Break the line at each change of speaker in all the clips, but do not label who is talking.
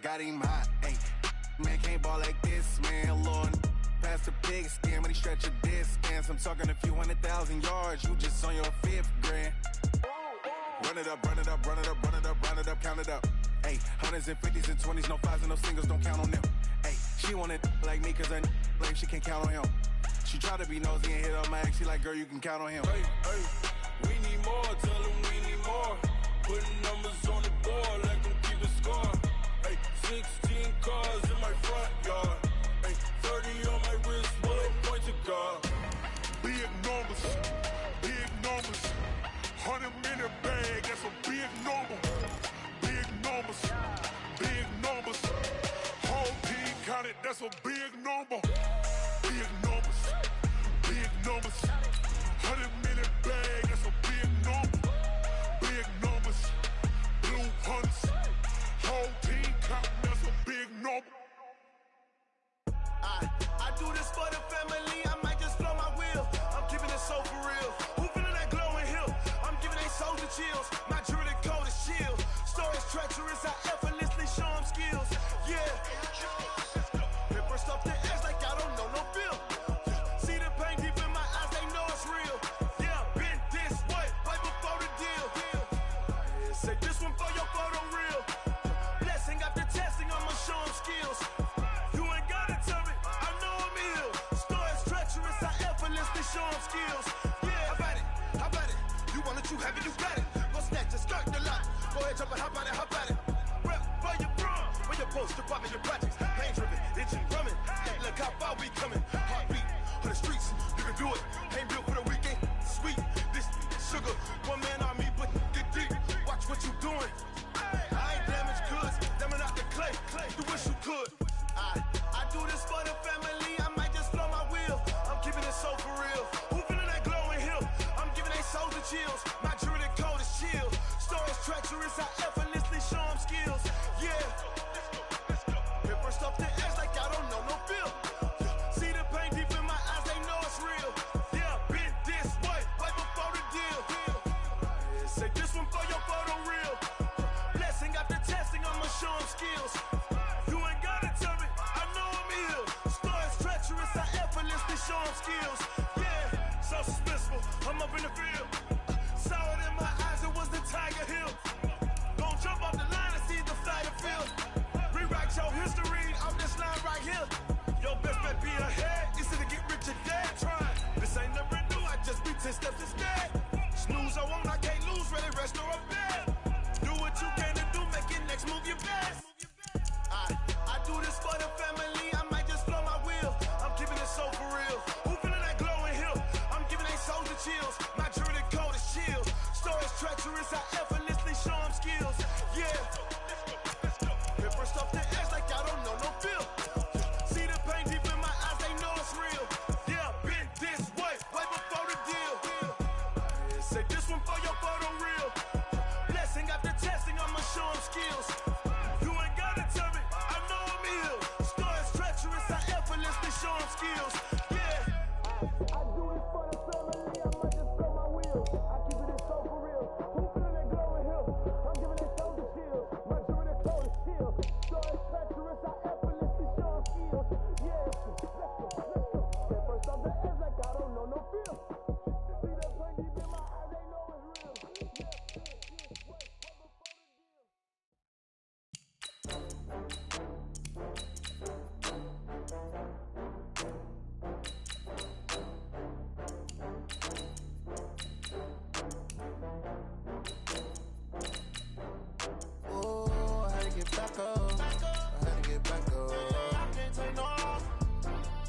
got him hot. Ayy, man can't ball like this, man. Lord, past the pig skin when he stretch a distance. I'm talking a few 100,000 yards. You just on your 5th grand. Run it up, run it up, run it up, run it up, run it up, count it up. Ayy, hundreds and 50s and 20s, no 5s and no singles, don't count on them. Ayy, she want it like me cause her lame, she can't count on him. She try to be nosy and hit up my ex, she like, girl, you can count on him.
Hey, hey, we need more, tell them we need more. Putting numbers on the board, let them keep the score. Hey, 16 cars in my front yard. Hey, 30 on my wrist, bullet point to God.
Big numbers, big numbers. 100-minute bag, that's a big number. Big numbers, big numbers. Whole team counted, that's a big number. Big numbers, big numbers. 100-minute bag, that's a big number. Big numbers, blue hunts. Whole team counting, that's a big number.
I do this for the family, I might just blow my wheel. I'm keeping it so for real. Who feeling that glowing hill? I'm giving they soldier chills. My jewelry cold as shield. Stories treacherous, I effortlessly show them skills. Yeah. Paper stuff the edge like I don't know no feel. See the pain deep in my eyes, they know it's real. Yeah, been this way, right before the deal. Say this one for your photo real. Blessing after testing, I'ma show them skills. You ain't gotta tell me, I know I'm ill. Stories treacherous, I effortlessly show them skills. Yeah, how about it? How about it? You want it, you have it, you got it. Go snatch it, skirt the lot. Go ahead, jump it, how about it, how about it? Rep for your prom, when your poster popping your projects. Pain driven, itching, drumming. Hey, look how far we coming. Heartbeat for the streets, you can do it. Ain't built for the weekend. Sweet, this sugar, one man army, but get deep. Watch what you doing. I ain't damaged goods, damn it out the clay. You wish you could. I do this for the family, I might just blow my wheel. I'm keeping it so for real. Who feeling that glowing hill? I'm giving they soldier chills. My jewelry cold as chill. Stories treacherous, I effortlessly show them skills. Yeah. Paper stuff the edge like I don't know no feel. See the pain deep in my eyes, they know it's real. Yeah, been this way, right before the deal. Say this one for your photo real. Blessing after testing, I'ma show them skills. You ain't gotta tell me, I know I'm ill. Stories treacherous, I effortlessly show them skills. Yeah, so suspenseful, I'm up in the field. Saw it in my eyes, it was the Tiger Hill. Gon' jump off the line and see the flight of field. Rewrite your history off this line right here. Your best bet be ahead, easy to get rich or dead. Trying, this ain't never new, I just be 10 steps instead. Snooze I won't, I can't lose, ready, rest or I'm dead. Do what you can to do, make your next move your best. I do this for the family, I might just blow my wheel. I'm keeping it so for real. Who feeling that glowing hill? I'm giving they soldier chills. My jewelry cold as chill. Stories treacherous, I effortlessly show them skills. Yeah. Paper stuff the edge like I don't know no feel. See the pain deep in my eyes, they know it's real. Yeah, been this way, right before the deal. Say this one for your photo real. Blessing after testing, I'ma show them skills. You ain't gotta tell me, I know I'm ill. Stories treacherous, I effortlessly show them skills. Yeah. I do it for the family, I might just blow my wheel. I keep it so for real. Who feeling that glowing hill? I'm giving it soldier chills. My jewelry cold as chill. Stories treacherous, I effortlessly show them skills. Yeah. Let's go. Get first off the edge like I don't know no feel. See that pain deep in my eyes, they know it's real. Yeah, wait, right before the deal.
Oh, I had to get back up. I had to get back up. I can't take no loss.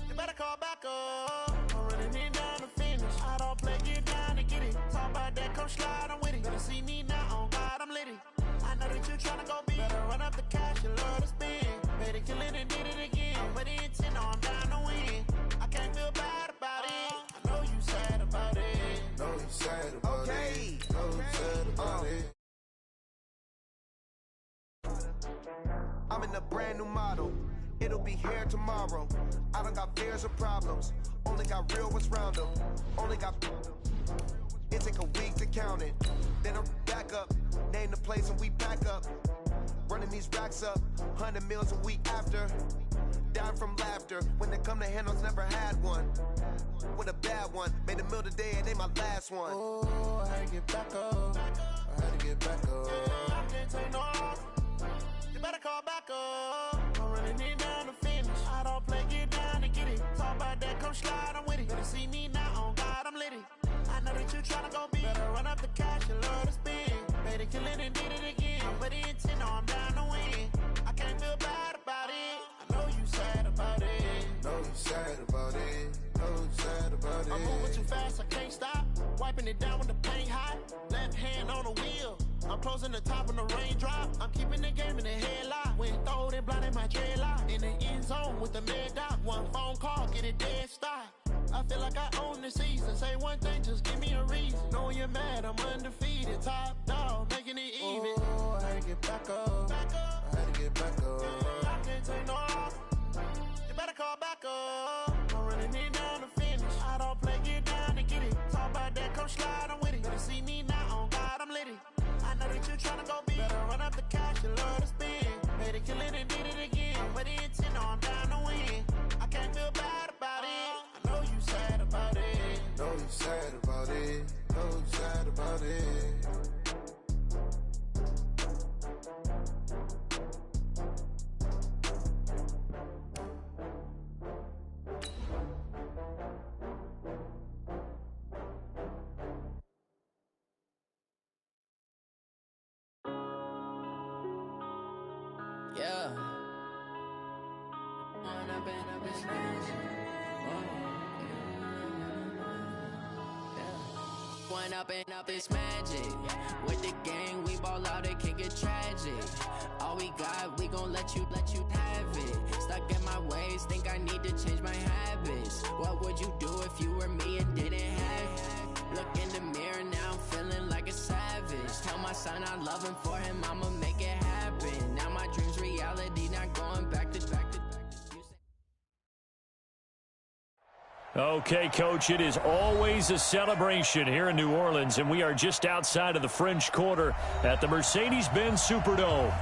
You better call back up. I'm running it down to finish. I don't play, get down to get it. Talk about that, come slide, I'm with it. Better see me now, on God, I'm litty. I know that you tryna go big. Better run up the cash, you love to spend. Better kill it and did it again. But the intent, no, I'm down to win. I can't feel bad about it. I know you sad about it. Know you sad about it. Know you sad about it.
I'm in a brand new model. It'll be here tomorrow. I don't got fears or problems. Only got real ones round them. Only got. It take a week to count it. Then I'm back up. Name the place and we back up.
running these racks up, 100 meals a week after. Dying from laughter, when they come to handles, never had one. With a bad one, made a meal today and they my last one. Oh, I had to get back up, I had to get back up. I can't take no off, you better call back up. I'm running it down to finish, I don't play, get down to get it. Talk about that, come slide, I'm with it. Better see me now, on God, I'm litty. I know that you tryna go big, better run up the cash, you love to spend. Better kill it and did it again, I'm with the intent, no, I'm down to win. I can't feel bad about it, I know you sad about it. Know you sad about it, know you sad about it. I'm moving too fast, I can't stop. Wiping it down when the paint hot. Left hand on the wheel, I'm closing the top when the raindrop. I'm keeping the game in the headlock. When throwed and blinded my dreadlock. In the end zone with the mad dot. One phone call, get it dead stop. I feel like I own the season. Say one thing, just give me a reason. Knowing you're mad, I'm undefeated. Top dog, making it even. Oh, I had to get back up. I had to get back up. I can't take no off. You better call back up. I'm running it down to finish. I don't play, get down to get it. Talk about that, come slide, I'm with it. Better see me now, on God, I'm litty. I know that you tryna go big. Better run up the cash, you love to spend. Better kill it and did it again. But the intent, no, I'm down to win. I can't feel bad about it. I know you sad about it. Know you sad about it. Know you sad about it.
Yeah. One up and up is magic. With the gang, we ball out, it can get tragic. All we got, we gon' let you have it. Stuck in my ways, think I need to change my habits. What would you do if you were me and didn't have it? Look in the mirror, now I'm feeling like a savage. Tell my son I love him, for him I'ma make it happen. Now my dream's reality, not going back to.
Okay, Coach, it is always a celebration here in New Orleans, and we are just outside of the French Quarter at the Mercedes-Benz Superdome.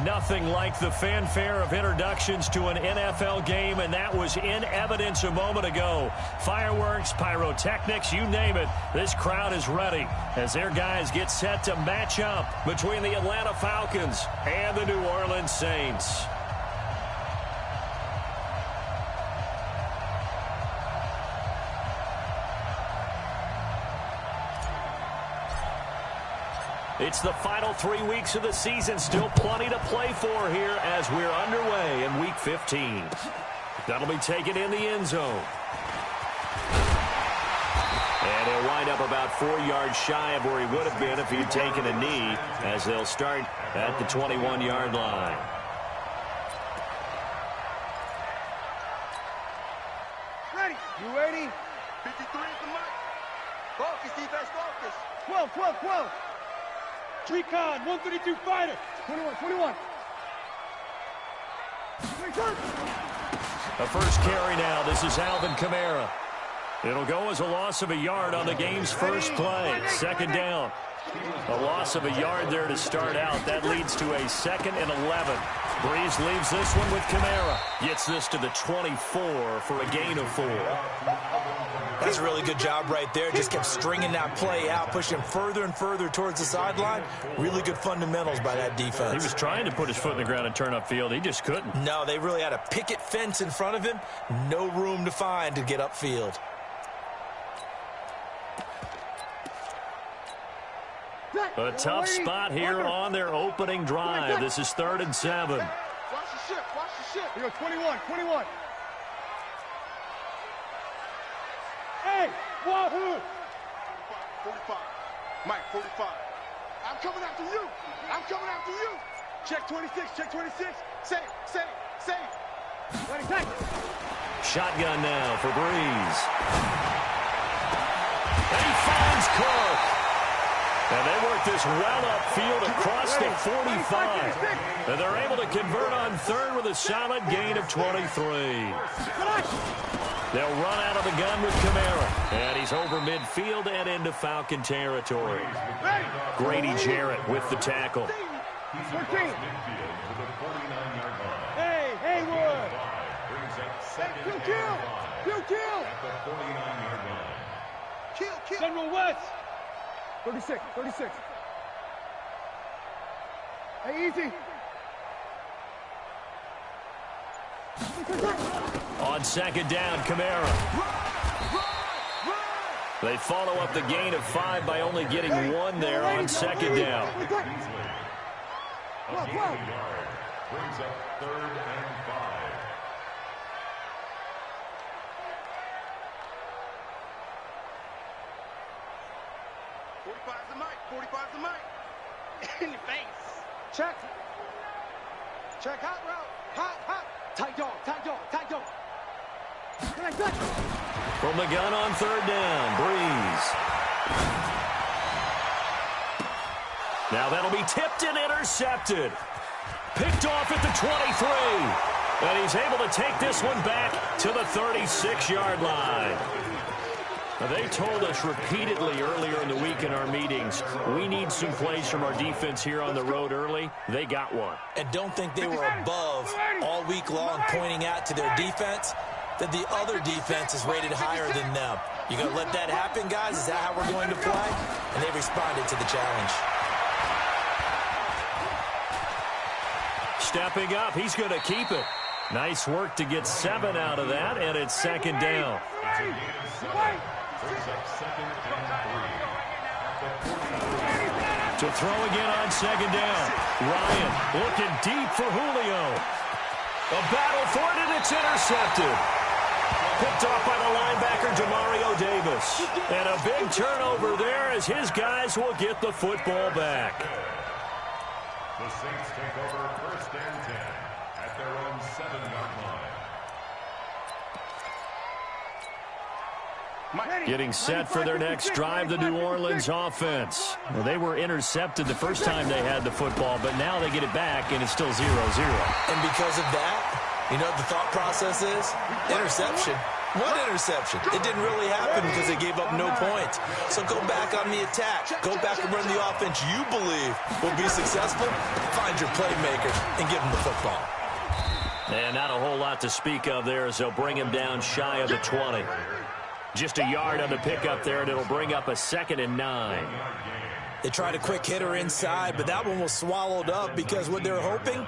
Nothing like the fanfare of introductions to an NFL game, and that was in evidence a moment ago. Fireworks, pyrotechnics, you name it. This crowd is ready as their guys get set to match up between the Atlanta Falcons and the New Orleans Saints. It's the final 3 weeks of the season. Still plenty to play for here as we're underway in Week 15. That'll be taken in the end zone. And he'll wind up about 4 yards shy of where he would have been if he'd taken a knee, as they'll start at the 21-yard line.
Ready. You ready? 53 is the mark. Focus, defense, focus. 12, 12, 12. Recon, 132 fighter. 21, 21.
A first carry now. This is Alvin Kamara. It'll go as a loss of a yard on the game's first play. Second down. A loss of a yard there to start out. That leads to a 2nd and 11. Breeze leaves this one with Kamara. Gets this to the 24 for a gain of 4.
That's a really good job right there. Just kept stringing that play out, pushing further and further towards the sideline. Really good fundamentals by that defense.
He was trying to put his foot in the ground and turn upfield. He just couldn't.
No, they really had a picket fence in front of him. No room to find to get upfield.
A tough spot here on their opening drive. This is 3rd and 7.
Watch the ship, watch the ship. Here goes 21, 21. Hey, wahoo! 45. Mike, 45. I'm coming after you. I'm coming after you. Check 26, check 26. Say it. Ready, take it.
Shotgun now for Breeze. And he finds Cook. And they work this well upfield across the 45. And they're able to convert on 3rd with a solid gain of 23. They'll run out of the gun with Kamara. And he's over midfield and into Falcon territory. Grady Jarrett with the tackle.
14. Hey, Haywood. Kill. General West. 36. Hey, easy.
On second down, XxMrWright. They follow up the gain of 5 by only getting 1 there on second down.
Brings up 3rd and 5.
$45's the mic. In your face.
Check. Hot route. Hot. Tight dog.
From the gun on 3rd down, Breeze. Now that'll be tipped and intercepted. Picked off at the 23. And he's able to take this one back to the 36-yard line. Now, they told us repeatedly earlier in the week in our meetings, we need some plays from our defense here on the road early. They got one.
And don't think they were above all week long pointing out to their defense that the other defense is rated higher than them. You going to let that happen, guys? Is that how we're going to play? And they responded to the challenge.
Stepping up, he's going to keep it. Nice work to get 7 out of that, and it's second down. To throw again on second down. Ryan looking deep for Julio. A battle for it, and it's intercepted. Picked off by the linebacker, Demario Davis. And a big turnover there as his guys will get the football back.
The Saints take over 1st and 10 at their own 7-yard line.
Getting set for their next drive, the New Orleans offense. Well, they were intercepted the first time they had the football, but now they get it back, and it's still 0-0.
And because of that, you know what the thought process is? Interception. One interception. It didn't really happen because they gave up no points. So go back on the attack. Go back and run the offense you believe will be successful. Find your playmakers and give them the football.
And not a whole lot to speak of there as they'll bring him down shy of the 20. Just a yard on the pickup there, and it'll bring up a 2nd and 9.
They tried a quick hitter inside, but that one was swallowed up because what they're hoping,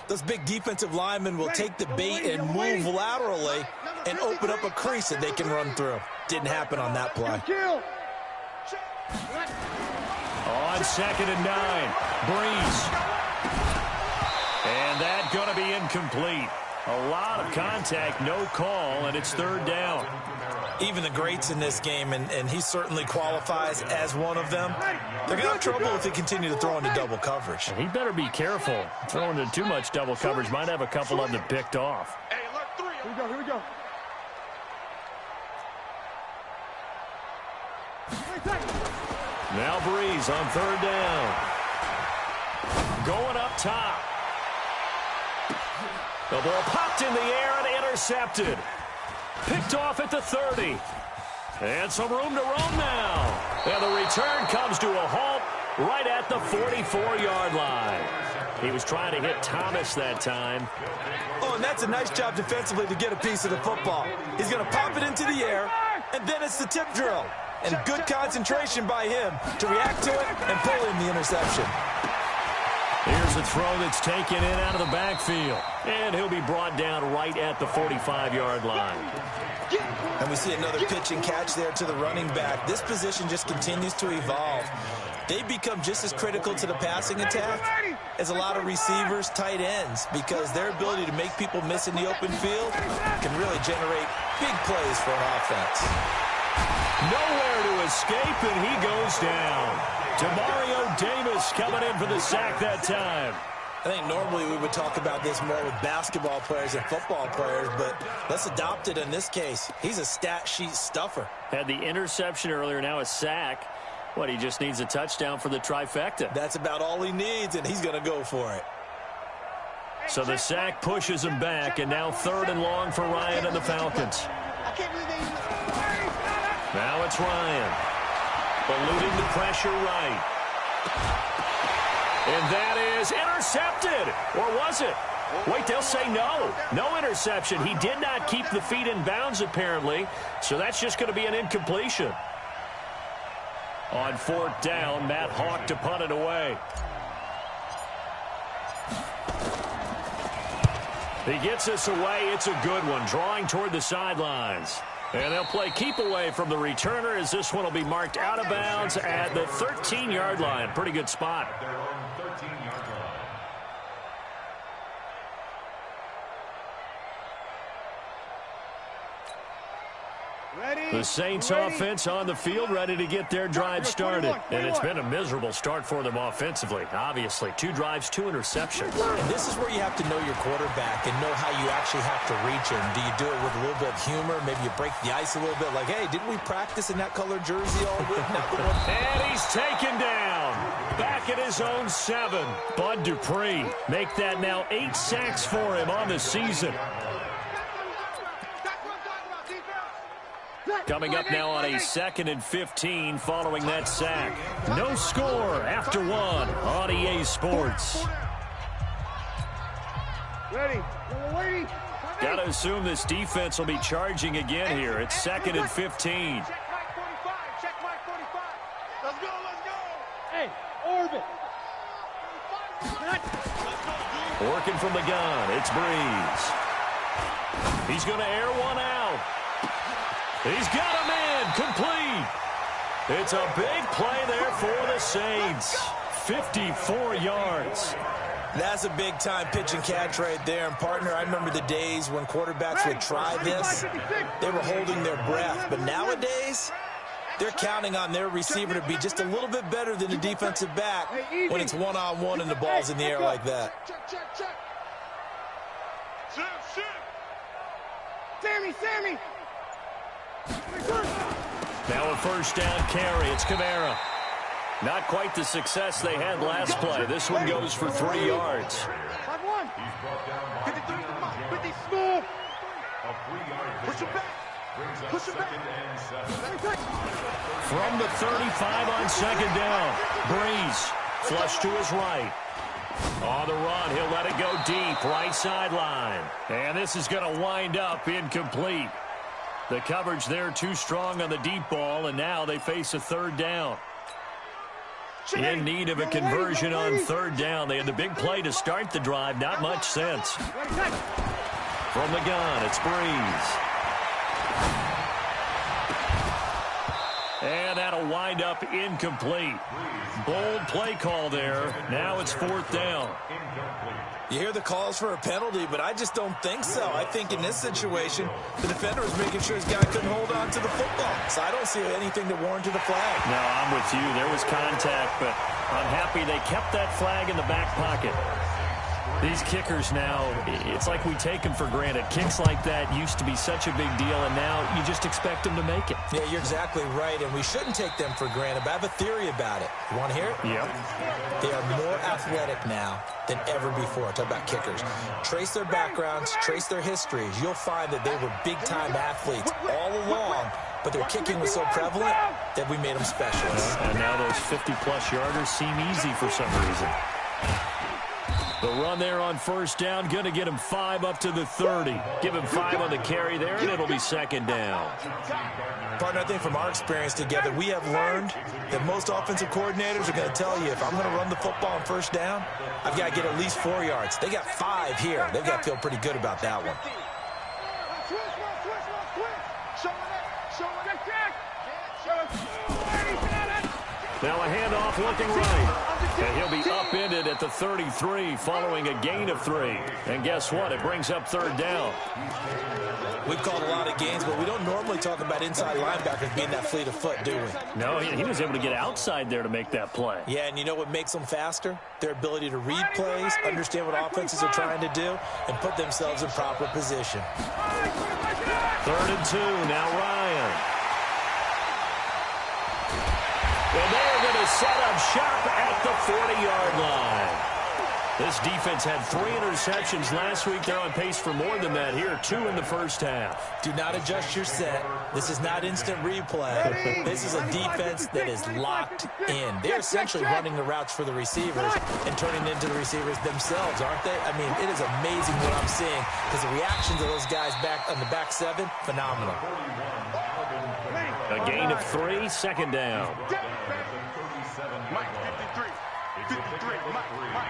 those big defensive linemen will take the bait and move laterally and open up a crease that they can run through. Didn't happen on that play.
On 2nd and 9, Breeze. And that's going to be incomplete. A lot of contact, no call, and it's 3rd down.
Even the greats in this game, and he certainly qualifies as one of them, they're going to have trouble if they continue to throw into double coverage.
And he better be careful. Throwing into too much double coverage might have a couple of them picked off.
Hey, alert 3.
Here we go.
Now Breeze on 3rd down. Going up top. The ball popped in the air and intercepted. Picked off at the 30. And some room to roam now. And the return comes to a halt right at the 44-yard line. He was trying to hit Thomas that time.
Oh, and that's a nice job defensively to get a piece of the football. He's going to pop it into the air, and then it's the tip drill. And good concentration by him to react to it and pull in the interception.
Here's a throw that's taken in out of the backfield. And he'll be brought down right at the 45-yard line.
And we see another pitch and catch there to the running back. This position just continues to evolve. They become just as critical to the passing attack as a lot of receivers, tight ends, because their ability to make people miss in the open field can really generate big plays for an offense.
Nowhere to escape, and he goes down. Demario Davis coming in for the sack that time.
I think normally we would talk about this more with basketball players and football players, but let's adopt it in this case. He's a stat sheet stuffer.
Had the interception earlier, now a sack. What, he just needs a touchdown for the trifecta.
That's about all he needs, and he's going to go for it.
So the sack pushes him back, and now 3rd and long for Ryan and the Falcons. Now it's Ryan. Eluding the pressure right. And that is intercepted. Or was it? Wait, they'll say no. No interception. He did not keep the feet in bounds, apparently. So that's just going to be an incompletion. On 4th down, Matt Hawk to punt it away. He gets us away. It's a good one, drawing toward the sidelines. And they'll play keep away from the returner as this one will be marked out of bounds at the 13-yard line. Pretty good spot. The Saints offense on the field, ready to get their drive started. And it's been a miserable start for them offensively. Obviously, 2 drives, 2 interceptions.
And this is where you have to know your quarterback and know how you actually have to reach him. Do you do it with a little bit of humor? Maybe you break the ice a little bit like, hey, didn't we practice in that color jersey all week?
And he's taken down. Back at his own 7. Bud Dupree make that now 8 sacks for him on the season. Coming up now on a 2nd and 15 following that sack. No score after 1 on EA Sports.
Ready.
Got to assume this defense will be charging again here. It's 2nd and 15.
Check Mike 45. Check Mike 45. Let's go. Hey, orbit.
Working from the gun. It's Breeze. He's going to air one out. He's got him in. Complete. It's a big play there for the Saints. 54 yards.
That's a big-time pitch and catch right there. And, partner, I remember the days when quarterbacks would try this. They were holding their breath. But nowadays, they're counting on their receiver to be just a little bit better than the defensive back when it's one-on-one and the ball's in the air like that.
Check. Sammy.
Now a 1st down carry. It's Kamara. Not quite the success they had last play. This one goes for 3 yards.
5-1. 50 smooth. Push him back.
From the 35 on 2nd down. Breeze flush to his right. On the run, he'll let it go deep, right sideline. And this is going to wind up incomplete. The coverage there too strong on the deep ball, and now they face a 3rd down. In need of a conversion on 3rd down. They had the big play to start the drive. Not much sense. From the gun, it's Breeze. And that'll wind up incomplete. Bold play call there. Now it's 4th down.
You hear the calls for a penalty, but I just don't think so. I think in this situation, the defender was making sure his guy couldn't hold on to the football. So I don't see anything to warrant the flag.
No, I'm with you. There was contact, but I'm happy they kept that flag in the back pocket. These kickers now, it's like we take them for granted. Kicks like that used to be such a big deal, and now you just expect them to make it.
Yeah, you're exactly right, and we shouldn't take them for granted, but I have a theory about it. You want to hear it?
Yep.
They are more athletic now than ever before. Talk about kickers. Trace their backgrounds, trace their histories. You'll find that they were big-time athletes all along, but their kicking was so prevalent that we made them specialists.
And now those 50-plus yarders seem easy for some reason. The run there on 1st down, going to get him 5 up to the 30. Give him 5 on the carry there, and it'll be 2nd down.
Partner, I think from our experience together, we have learned that most offensive coordinators are going to tell you, if I'm going to run the football on 1st down, I've got to get at least 4 yards. They got 5 here. They've got to feel pretty good about that one.
Now a handoff looking right. And he'll be upended at the 33 following a gain of 3. And guess what? It brings up 3rd down.
We've called a lot of games, but we don't normally talk about inside linebackers being that fleet of foot, do we?
No, he was able to get outside there to make that play.
Yeah, and you know what makes them faster? Their ability to read plays, understand what offenses are trying to do, and put themselves in proper position.
3rd and 2, now Ryan. And they're going to set up shop at the 40-yard line. This defense had 3 interceptions last week. They're on pace for more than that here, 2 in the first half.
Do not adjust your set. This is not instant replay. This is a defense that is locked in. They're essentially running the routes for the receivers and turning into the receivers themselves, aren't they? I mean, it is amazing what I'm seeing because the reactions of those guys back on the back 7, phenomenal.
A gain of 3, second down.
Mike, 53. 53, Mike.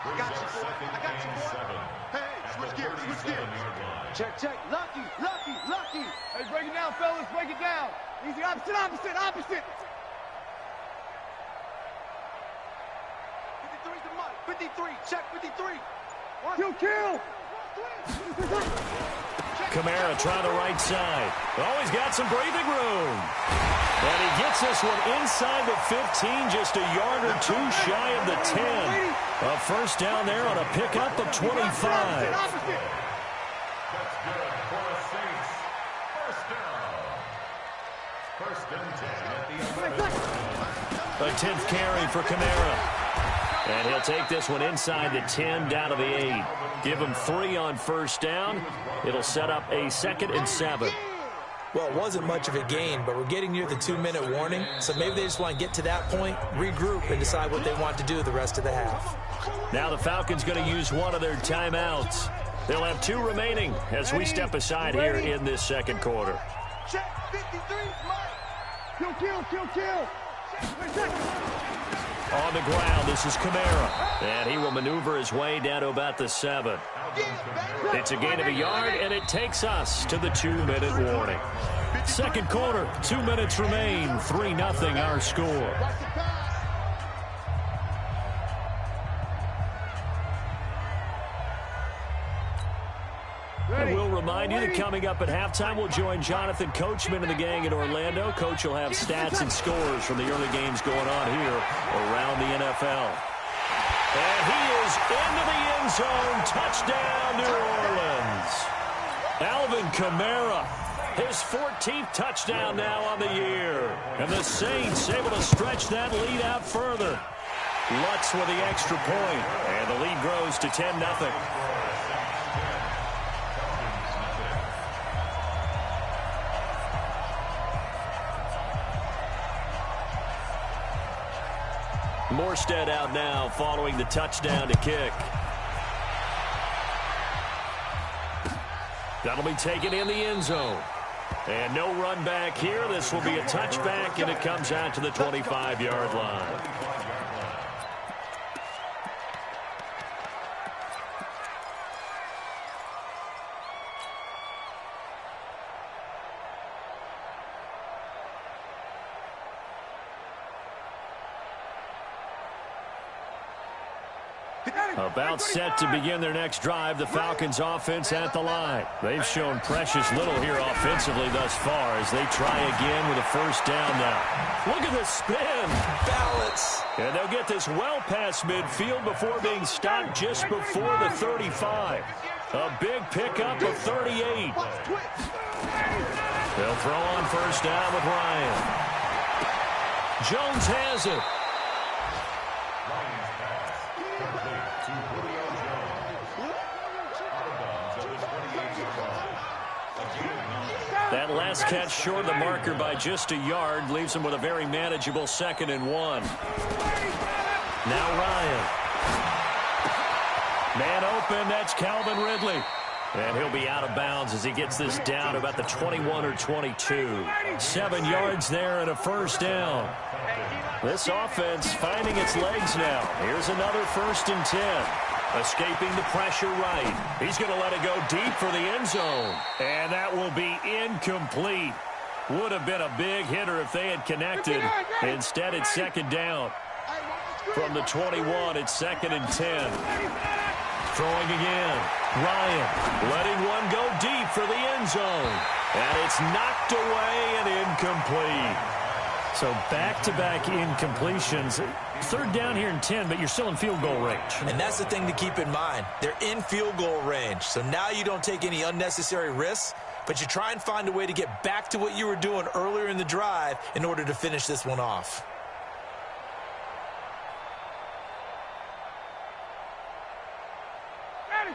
I got you, boy. I got you, boy. Hey, switch gears. Check. Lucky.
Hey, break it down, fellas. Break it down. Easy, opposite. 53's the Mike. 53, check 53. Kill.
Kamara trying the right side. Oh, he's got some breathing room. And he gets this one inside the 15, just a yard or 2 shy of the 10. A first down there on a pickup of 25.
That's good for the Saints. First and 10 at the 11.
A 10th carry for Kamara. And he'll take this one inside the 10, down to the 8. Give him 3 on first down. It'll set up a 2nd and 7.
Well, it wasn't much of a gain, but we're getting near the 2-minute warning, so maybe they just want to get to that point, regroup, and decide what they want to do the rest of the half.
Now the Falcons going to use one of their timeouts. They'll have 2 remaining as we step aside here in this second quarter.
Check 53's Mike. Kill.
On the ground, this is Kamara. And he will maneuver his way down to about the 7. It's a gain of a yard, and it takes us to the 2-minute warning. Second quarter, 2 minutes remain. 3-0 our score. And we'll remind you that coming up at halftime, we'll join Jonathan Coachman and the gang in Orlando. Coach will have stats and scores from the early games going on here around the NFL. And he is into the end zone. Touchdown, New Orleans. Alvin Kamara, his 14th touchdown now on the year. And the Saints able to stretch that lead out further. Lutz with the extra point, and the lead grows to 10-0. Morstead out now following the touchdown to kick. That'll be taken in the end zone. And no run back here. This will be a touchback, and it comes out to the 25-yard line. About set to begin their next drive, the Falcons offense at the line. They've shown precious little here offensively thus far as they try again with a first down now. Look at the spin.
Balance.
And they'll get this well past midfield before being stopped just before the 35. A big pickup of 38. They'll throw on first down with Ryan. Jones has it. That last catch short of the marker by just a yard leaves him with a very manageable 2nd and 1. Now Ryan. Man open, that's Calvin Ridley. And he'll be out of bounds as he gets this down about the 21 or 22. 7 yards there and a first down. This offense finding its legs now. Here's another 1st and 10. Escaping the pressure right. He's going to let it go deep for the end zone. And that will be incomplete. Would have been a big hitter if they had connected. Instead, it's 2nd down. From the 21, it's 2nd and 10. Throwing again. Ryan letting one go deep for the end zone. And it's knocked away and incomplete. So back-to-back incompletions. 3rd down here and 10, but you're still in field goal range.
And that's the thing to keep in mind. They're in field goal range. So now you don't take any unnecessary risks, but you try and find a way to get back to what you were doing earlier in the drive in order to finish this one off.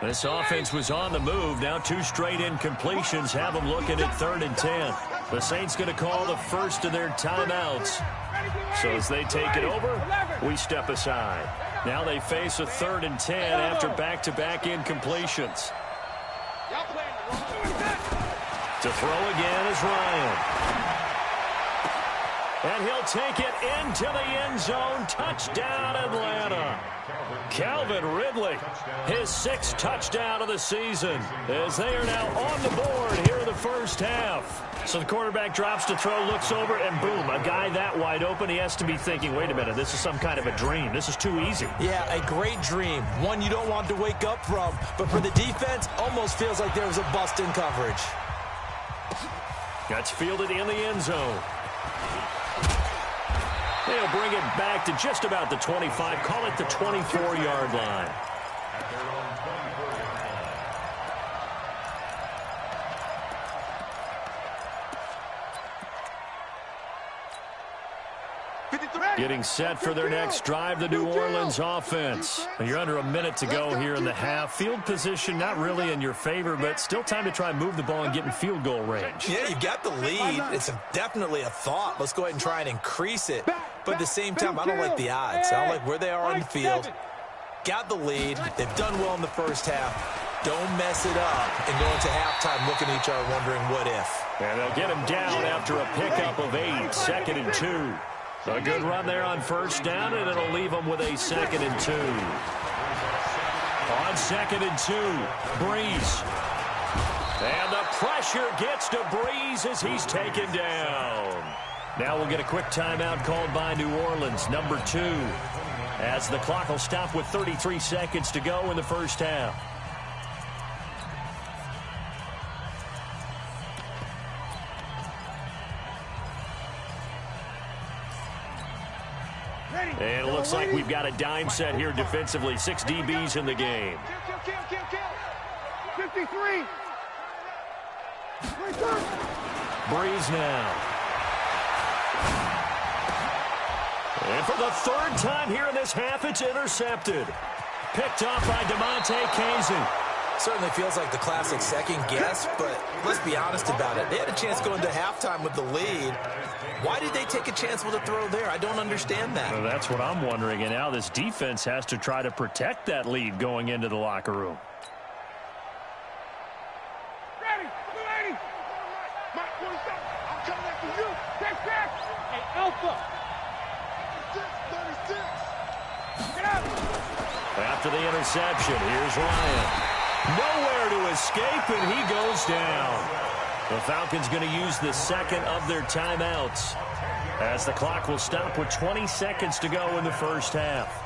This offense was on the move. Now 2 straight incompletions have them looking at 3rd and 10. The Saints going to call the first of their timeouts. So as they take it over, we step aside. Now they face a 3rd and 10 after back-to-back incompletions. To throw again is Ryan. And he'll take it into the end zone. Touchdown, Atlanta. Calvin Ridley, his 6th touchdown of the season, as they are now on the board here in the first half. So the quarterback drops to throw, looks over, and boom, a guy that wide open, he has to be thinking, wait a minute, this is some kind of a dream. This is too easy.
Yeah, a great dream. One you don't want to wake up from. But for the defense, almost feels like there was a bust in coverage.
Gets fielded in the end zone. They'll bring it back to just about the 25. Call it the 24-yard line. Getting set for their next drive, the New Orleans offense. You're under a minute to go here in the half. Field position not really in your favor, but still time to try and move the ball and get in field goal range.
Yeah, you've got the lead. It's definitely a thought. Let's go ahead and try and increase it. But at the same time, I don't like the odds. I don't like where they are on the field. Got the lead. They've done well in the first half. Don't mess it up and go into halftime looking at each other wondering what if.
And they'll get him down after a pickup of 8, 2nd and 2. A good run there on first down, and it'll leave them with a 2nd and 2. On 2nd and 2, Breeze. And the pressure gets to Breeze as he's taken down. Now we'll get a quick timeout called by New Orleans, number 2, as the clock will stop with 33 seconds to go in the first half. And it looks like we've got a dime set here defensively. 6 DBs in the game.
53.
Breeze now. And for the 3rd time here in this half, it's intercepted. Picked off by DeMonte Casey.
Certainly feels like the classic second guess, but let's be honest about it. They had a chance going into halftime with the lead. Why did they take a chance with a throw there? I don't understand that.
Well, that's what I'm wondering, and now this defense has to try to protect that lead going into the locker room.
Ready, 280.
Mike, 47. I'm coming after you.
Take back. Hey, Alpha.
36.
Get up.
After the interception, here's Ryan. Nowhere to escape, and he goes down. The Falcons going to use the 2nd of their timeouts as the clock will stop with 20 seconds to go in the first half.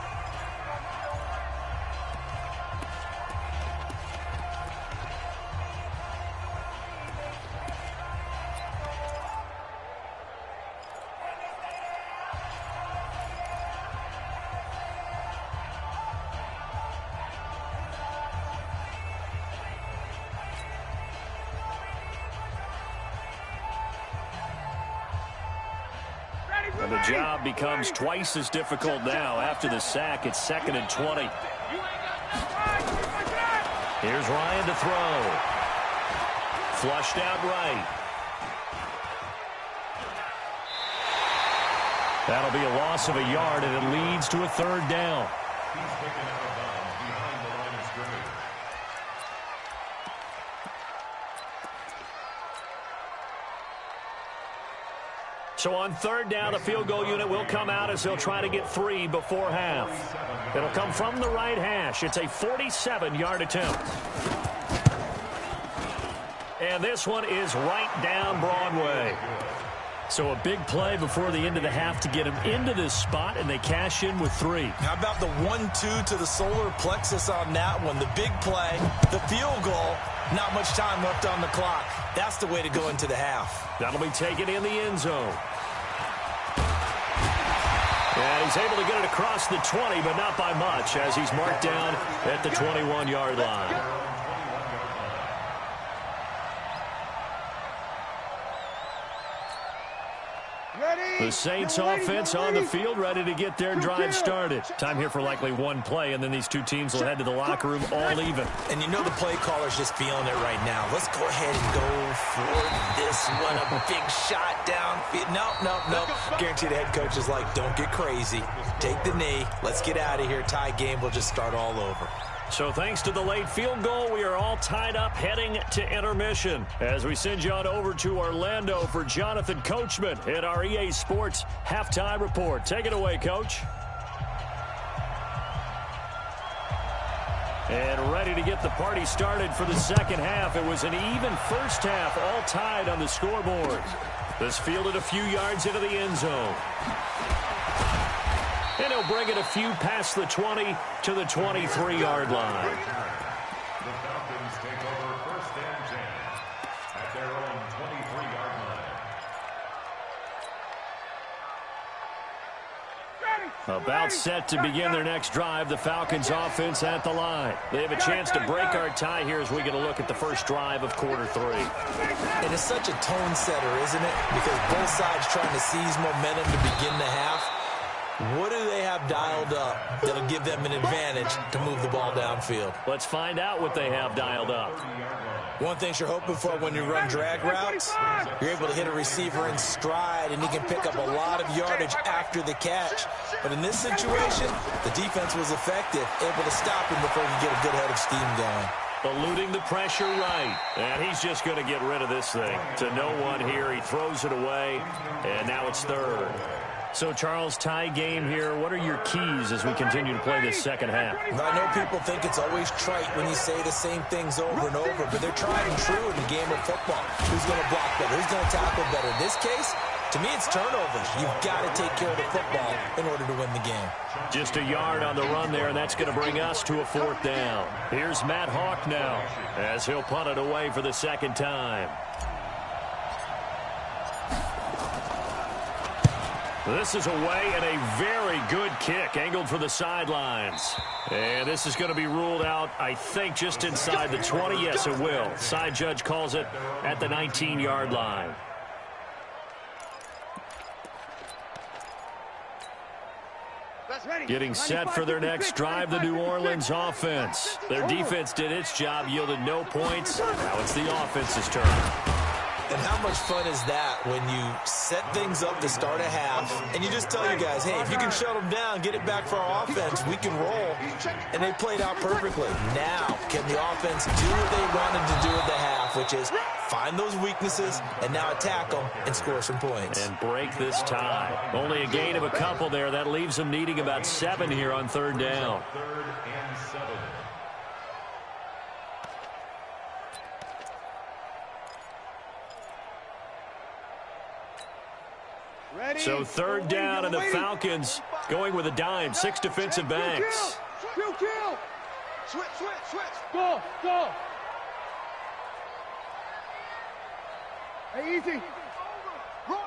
And the job becomes twice as difficult now. After the sack, it's 2nd and 20. Here's Ryan to throw. Flushed out right. That'll be a loss of a yard, and it leads to a 3rd down. So on 3rd down, the field goal unit will come out as they'll try to get 3 before half. It'll come from the right hash. It's a 47-yard attempt. And this one is right down Broadway. So a big play before the end of the half to get him into this spot, and they cash in with 3.
How about the 1-2 to the solar plexus on that one? The big play, the field goal, not much time left on the clock. That's the way to go into the half.
That'll be taken in the end zone. And he's able to get it across the 20, but not by much, as he's marked down at the 21-yard line. The Saints offense on the field, ready to get their drive started. Time here for likely one play, and then these two teams will head to the locker room all even.
And you know the play caller's just feeling it right now. Let's go ahead and go for this one. A big shot downfield. Nope. Guarantee the head coach is like, don't get crazy. Take the knee. Let's get out of here. Tie game. We'll just start all over.
So thanks to the late field goal, we are all tied up heading to intermission as we send you on over to Orlando for Jonathan Coachman at our EA Sports Halftime Report. Take it away, Coach. And ready to get the party started for the second half. It was an even first half, all tied on the scoreboard. This fielded a few yards into the end zone. And he'll bring it a few past the 20 to the 23-yard line.
The Falcons take over first and 10 at their own 23-yard line.
About set to begin their next drive, the Falcons offense at the line. They have a chance to break our tie here as we get a look at the first drive of quarter three.
And it's such a tone setter, isn't it? Because both sides trying to seize momentum to begin the half. What do they have dialed up that'll give them an advantage to move the ball downfield?
Let's find out what they have dialed up.
One thing you're hoping for when you run drag routes, you're able to hit a receiver in stride, and he can pick up a lot of yardage after the catch. But in this situation, the defense was effective, able to stop him before he could get a good head of steam going.
Eluding the pressure right. And he's just going to get rid of this thing. To no one here. He throws it away, and now it's third. So, Charles, tie game here. What are your keys as we continue to play this second half?
I know people think it's always trite when you say the same things over and over, but they're tried and true in the game of football. Who's going to block better? Who's going to tackle better? In this case, to me, it's turnovers. You've got to take care of the football in order to win the game.
Just a yard on the run there, and that's going to bring us to a fourth down. Here's Matt Hawk now as he'll punt it away for the second time. This is away and a very good kick angled for the sidelines. And this is going to be ruled out, I think, just inside the 20. Yes, it will. Side judge calls it at the 19-yard line. Getting set for their next drive, the New Orleans offense. Their defense did its job, yielded no points. Now it's the offense's turn.
And how much fun is that when you set things up to start a half and you just tell you guys, hey, if you can shut them down, get it back for our offense, we can roll. And they played out perfectly. Now, can the offense do what they wanted to do at the half, which is find those weaknesses and now attack them and score some points.
And break this tie. Only a gain of a couple there. That leaves them needing about 7 here on third down.
Third and 7.
So third down, and the Falcons going with a dime. 6 defensive backs.
Kill. Switch. Go. Hey, easy.
Roy.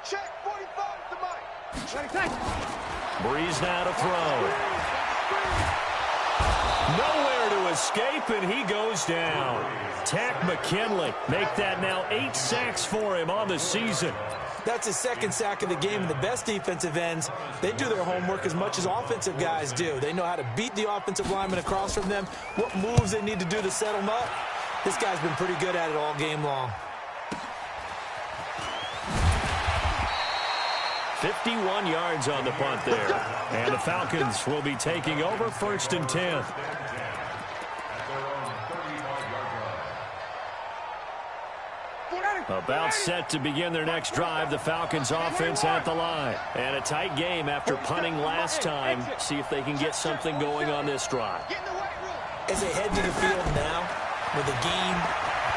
Check 45 to Mike.
Breeze now to throw. Nowhere to escape, and he goes down. Tack McKinley make that now 8 sacks for him on the season.
That's his second sack of the game, and the best defensive ends, they do their homework as much as offensive guys do. They know how to beat the offensive lineman across from them, what moves they need to do to set them up. This guy's been pretty good at it all game long.
51 yards on the punt there. And the Falcons will be taking over 1st and 10. About set to begin their next drive, the Falcons offense at the line. And a tight game after punting last time. See if they can get something going on this drive.
As they head to the field now, with the game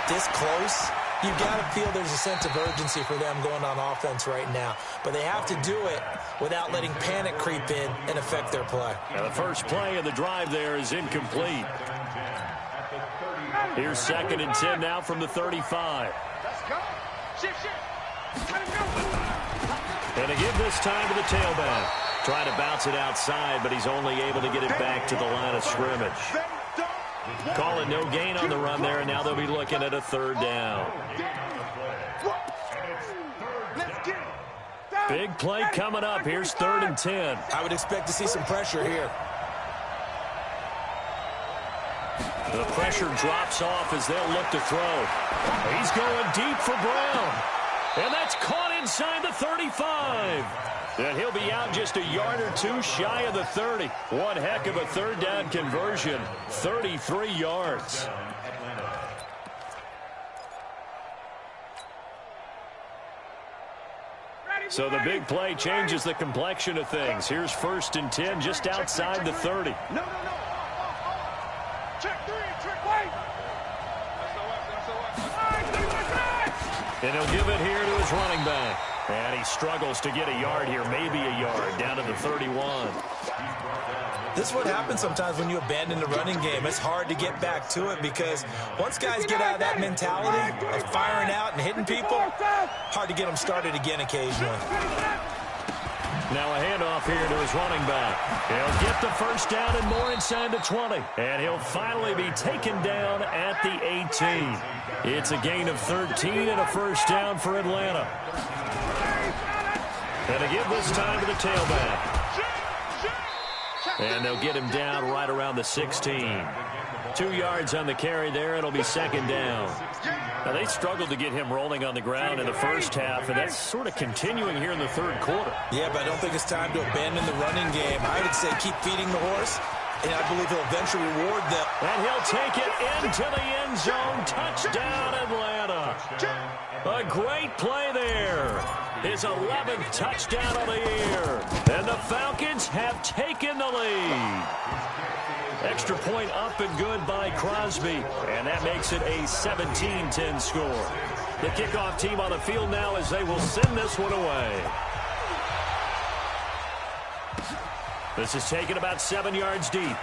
this close, you've got to feel there's a sense of urgency for them going on offense right now. But they have to do it without letting panic creep in and affect their play.
Now the first play of the drive there is incomplete. Here's 2nd and 10 now from the 35. And to give this time to the tailback. Trying to bounce it outside, but he's only able to get it back to the line of scrimmage. Call it no gain on the run there, and now they'll be looking at a 3rd down. Big play coming up. Here's 3rd and 10.
I would expect to see some pressure here.
The pressure drops off as they'll look to throw. He's going deep for Brown. And that's caught inside the 35. And he'll be out just a yard or two shy of the 30. One heck of a 3rd down conversion. 33 yards. So the big play changes the complexion of things. Here's 1st and 10 just outside the 30.
No. Check 3, check wait.
And he'll give it here to his running back. And he struggles to get a yard here, maybe a yard, down to the 31.
This is what happens sometimes when you abandon the running game. It's hard to get back to it because once guys get out of that mentality of firing out and hitting people, hard to get them started again occasionally.
Now a handoff here to his running back. He'll get the 1st down and more inside the 20. And he'll finally be taken down at the 18. It's a gain of 13 and a 1st down for Atlanta. And to give this time to the tailback. And they'll get him down right around the 16. 2 yards on the carry there. It'll be 2nd down. Now, they struggled to get him rolling on the ground in the first half, and that's sort of continuing here in the 3rd quarter.
Yeah, but I don't think it's time to abandon the running game. I would say keep feeding the horse, and I believe he'll eventually reward them.
And he'll take it into the end zone. Touchdown, Atlanta. A great play there. His 11th touchdown of the year. And the Falcons have taken the lead. Extra point up and good by Crosby. And that makes it a 17-10 score. The kickoff team on the field now as they will send this one away. This is taken about 7 yards deep.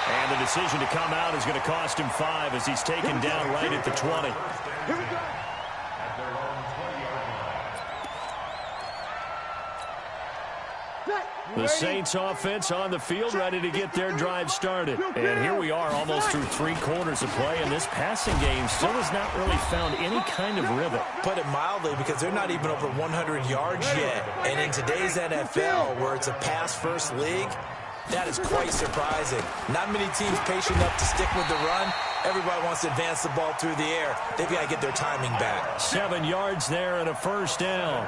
And the decision to come out is going to cost him 5 as he's taken down right at the 20.
Here we go.
The Saints offense on the field ready to get their drive started. And here we are almost through 3 quarters of play, and this passing game still has not really found any kind of rhythm.
Put it mildly, because they're not even over 100 yards yet. And in today's NFL, where it's a pass-first league, that is quite surprising. Not many teams patient enough to stick with the run. Everybody wants to advance the ball through the air. They've got to get their timing back.
7 yards there and a 1st down.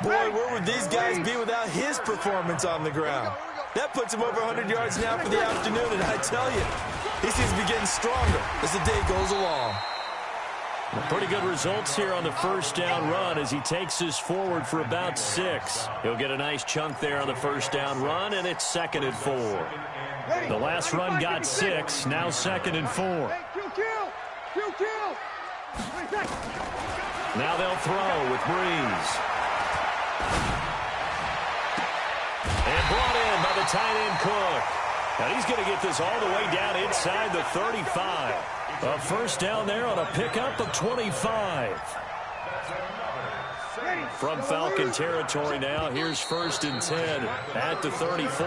Boy, where would these guys be without his performance on the ground? That puts him over 100 yards now for the afternoon, and I tell you, he seems to be getting stronger as the day goes along.
Pretty good results here on the 1st down run as he takes us forward for about 6. He'll get a nice chunk there on the 1st down run, and it's 2nd and 4. The last run got 6, now 2nd and 4. Now they'll throw with Breeze. And brought in by the tight end Cook. Now he's going to get this all the way down inside the 35. A 1st down there on a pickup of 25. From Falcon territory now, here's 1st and 10 at the 34.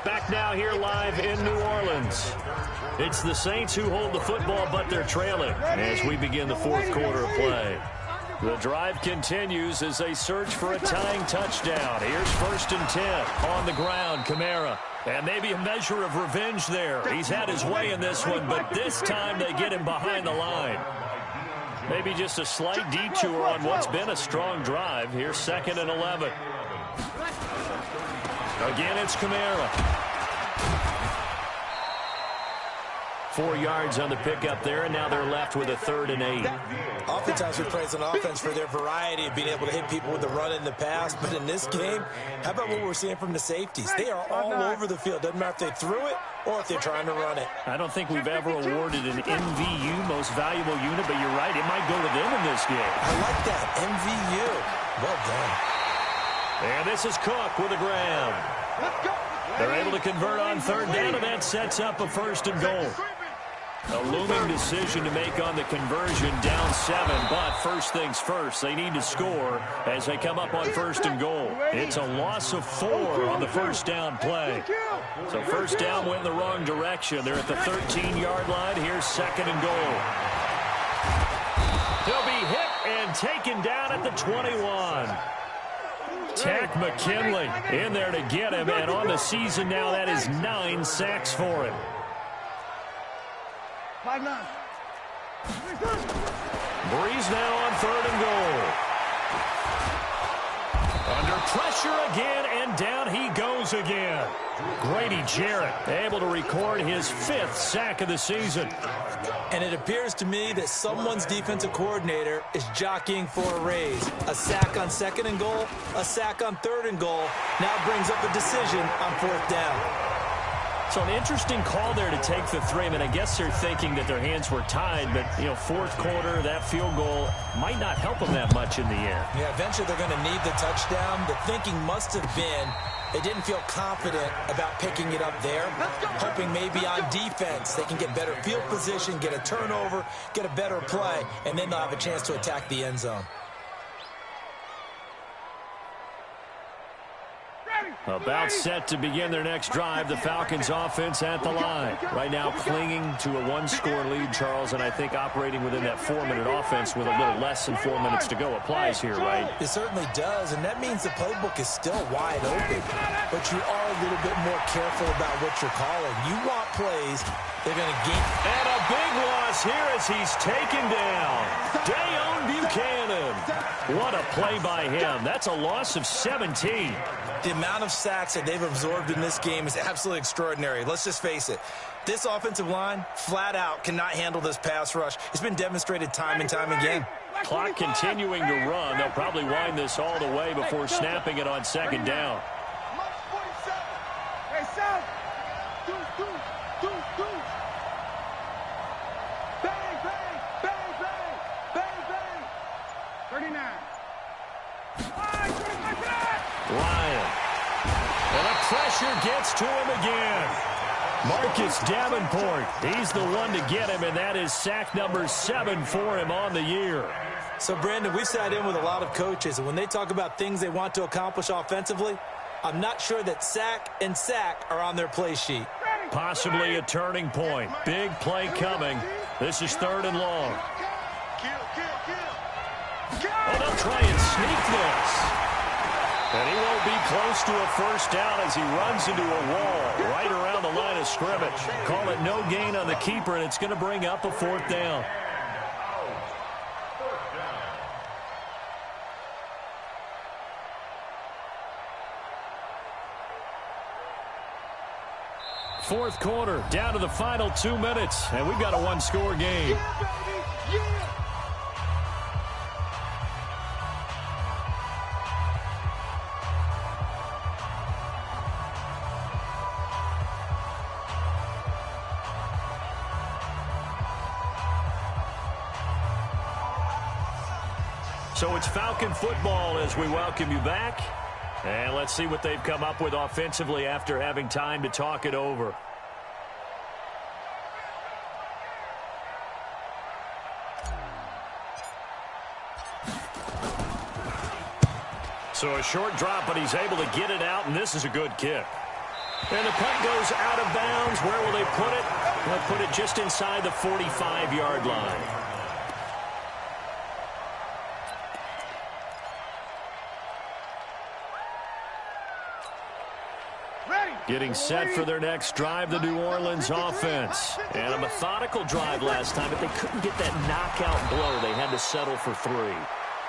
Back now here live in New Orleans. It's the Saints who hold the football, but they're trailing as we begin the 4th quarter of play. The drive continues as they search for a tying touchdown. Here's 1st and 10 on the ground, Kamara. And maybe a measure of revenge there. He's had his way in this one, but this time they get him behind the line. Maybe just a slight detour on what's been a strong drive. Here's 2nd and 11. Again, it's Kamara. 4 yards on the pickup there, and now they're left with a 3rd and 8.
Oftentimes we praise an offense for their variety of being able to hit people with the run in the pass, but in this game, how about what we're seeing from the safeties? They are all over the field. Doesn't matter if they threw it or if they're trying to run it.
I don't think we've ever awarded an MVU, most valuable unit, but you're right, it might go to them in this game.
I like that, MVU. Well done.
And this is Cook with a grab. They're able to convert on 3rd down, and that sets up a 1st and goal. A looming decision to make on the conversion, down 7, but first things first, they need to score as they come up on 1st and goal. It's a loss of 4 on the 1st down play. So 1st down went in the wrong direction. They're at the 13-yard line. Here's 2nd and goal. He'll be hit and taken down at the 21. Tack McKinley in there to get him, and on the season now, that is 9 sacks for him.
5-9.
Breeze now on 3rd and goal. Under pressure again, and down he goes again. Grady Jarrett able to record his 5th sack of the season.
And it appears to me that someone's defensive coordinator is jockeying for a raise. A sack on 2nd and goal, a sack on 3rd and goal, now brings up a decision on 4th down.
So an interesting call there to take the 3. I mean, I guess they're thinking that their hands were tied, but, 4th quarter, that field goal might not help them that much in the air.
Yeah, eventually they're going to need the touchdown. The thinking must have been they didn't feel confident about picking it up there, hoping maybe on defense they can get better field position, get a turnover, get a better play, and then they'll have a chance to attack the end zone.
About set to begin their next drive, the Falcons offense at the line. Right now clinging to a 1-score lead, Charles, and I think operating within that 4-minute offense with a little less than 4 minutes to go applies here, right?
It certainly does, and that means the playbook is still wide open. But you are a little bit more careful about what you're calling. You want plays, they're going to gain.
And a big loss here as he's taken down. Dayon Buchanan. What a play by him. That's a loss of 17.
The amount of sacks that they've absorbed in this game is absolutely extraordinary. Let's just face it. This offensive line, flat out, cannot handle this pass rush. It's been demonstrated time and time again.
Clock continuing to run. They'll probably wind this all the way before snapping it on 2nd down.
Hey, Sam. Bang, bang, bang, bang, bang, bang. 39.
Ryan. And the pressure gets to him again. Marcus Davenport, he's the one to get him, and that is sack number 7 for him on the year.
So, Brandon, we've sat in with a lot of coaches, and when they talk about things they want to accomplish offensively, I'm not sure that sack and sack are on their play sheet.
Possibly a turning point. Big play coming. This is 3rd and long. Oh, they'll try and sneak this. And he won't be close to a 1st down as he runs into a wall right around the line of scrimmage. Call it no gain on the keeper, and it's going to bring up a 4th down. Fourth quarter, down to the final 2 minutes, and we've got a 1-score game. So it's Falcon football as we welcome you back. And let's see what they've come up with offensively after having time to talk it over. So a short drop, but he's able to get it out, and this is a good kick. And the punt goes out of bounds. Where will they put it? They'll put it just inside the 45-yard line. Getting set for their next drive, the New Orleans offense. And a methodical drive last time, but they couldn't get that knockout blow. They had to settle for 3.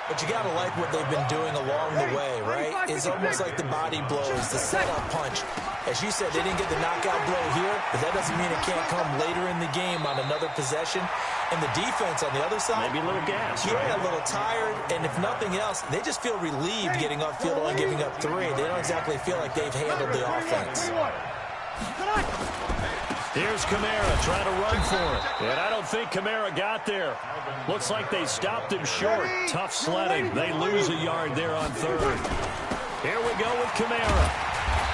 But you got to like what they've been doing along the way, right? It's almost like the body blows, the setup punch. As you said, they didn't get the knockout blow here, but that doesn't mean it can't come later in the game on another possession. And the defense on the other side,
maybe a little gas.
Yeah, right? A little tired. And if nothing else, they just feel relieved getting upfield only giving up 3. They don't exactly feel like they've handled the offense.
Here's Kamara trying to run for it. And I don't think Kamara got there. Looks like they stopped him short. Tough sledding. They lose a yard there on 3rd. Here we go with Kamara.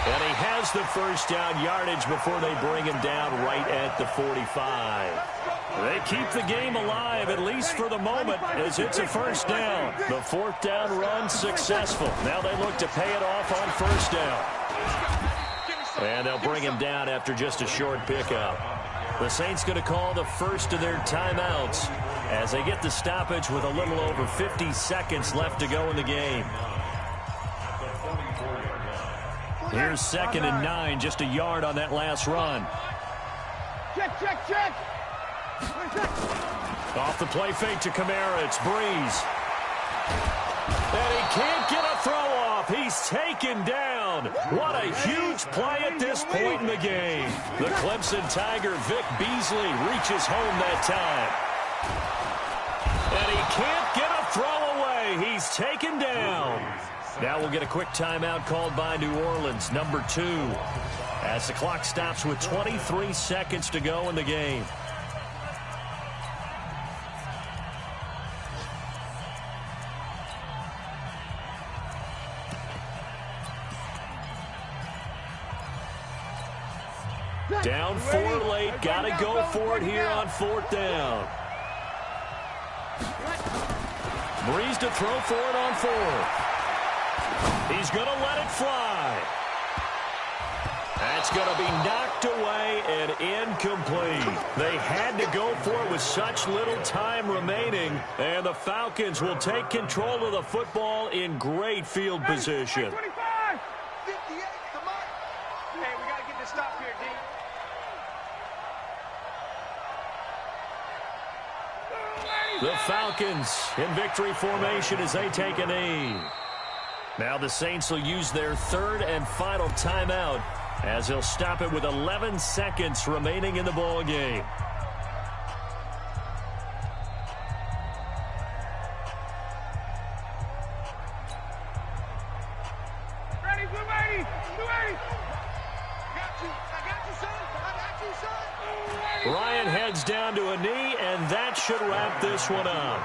And he has the 1st down yardage before they bring him down right at the 45. They keep the game alive, at least for the moment, as it's a 1st down. The 4th down run successful. Now they look to pay it off on 1st down. And they'll bring him down after just a short pickup. The Saints going to call the first of their timeouts as they get the stoppage with a little over 50 seconds left to go in the game. Here's 2nd and 9, just a yard on that last run.
Check, check, check.
Off the play fake to Kamara, it's Breeze. And he can't get a throw off. He's taken down. What a huge play at this point in the game. The Clemson Tiger, Vic Beasley, reaches home that time. And he can't get a throw away. He's taken down. Now we'll get a quick timeout called by New Orleans, number 2, as the clock stops with 23 seconds to go in the game. Down 4 late, got to go for it here on 4th down. Breeze to throw for it on 4th. He's going to let it fly. That's going to be knocked away and incomplete. They had to go for it with such little time remaining, and the Falcons will take control of the football in great field position.
25, 58, come on. Hey, we got to get this stop here, D.
The Falcons in victory formation as they take a knee. Now the Saints will use their 3rd and final timeout as they'll stop it with 11 seconds remaining in the ball game.
Ready, Blue 80, Blue 80. I got you, son.
Ryan heads down to a knee, and that should wrap this one up.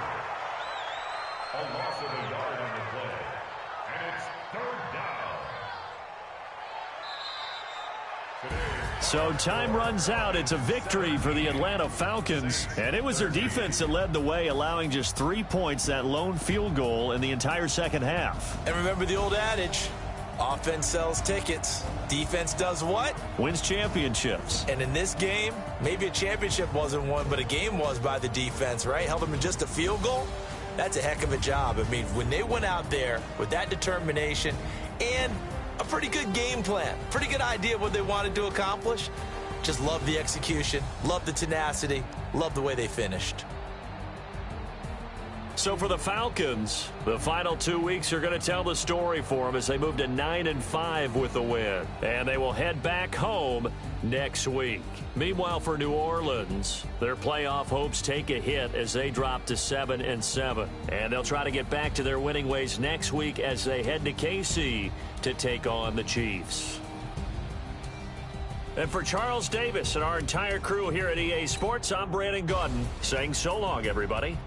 A loss of a yard on the play. And it's 3rd down.
So time runs out. It's a victory for the Atlanta Falcons. And it was their defense that led the way, allowing just 3 points, that lone field goal in the entire second half.
And remember the old adage, offense sells tickets. Defense does what?
Wins championships.
And in this game, maybe a championship wasn't won, but a game was by the defense, right? Held them to just a field goal. That's a heck of a job. I mean, when they went out there with that determination and a pretty good game plan, pretty good idea of what they wanted to accomplish, just love the execution, love the tenacity, love the way they finished.
So for the Falcons, the final 2 weeks are going to tell the story for them as they move to 9-5 with the win. And they will head back home next week. Meanwhile, for New Orleans, their playoff hopes take a hit as they drop to 7-7. And they'll try to get back to their winning ways next week as they head to KC to take on the Chiefs. And for Charles Davis and our entire crew here at EA Sports, I'm Brandon Gaudin saying so long, everybody.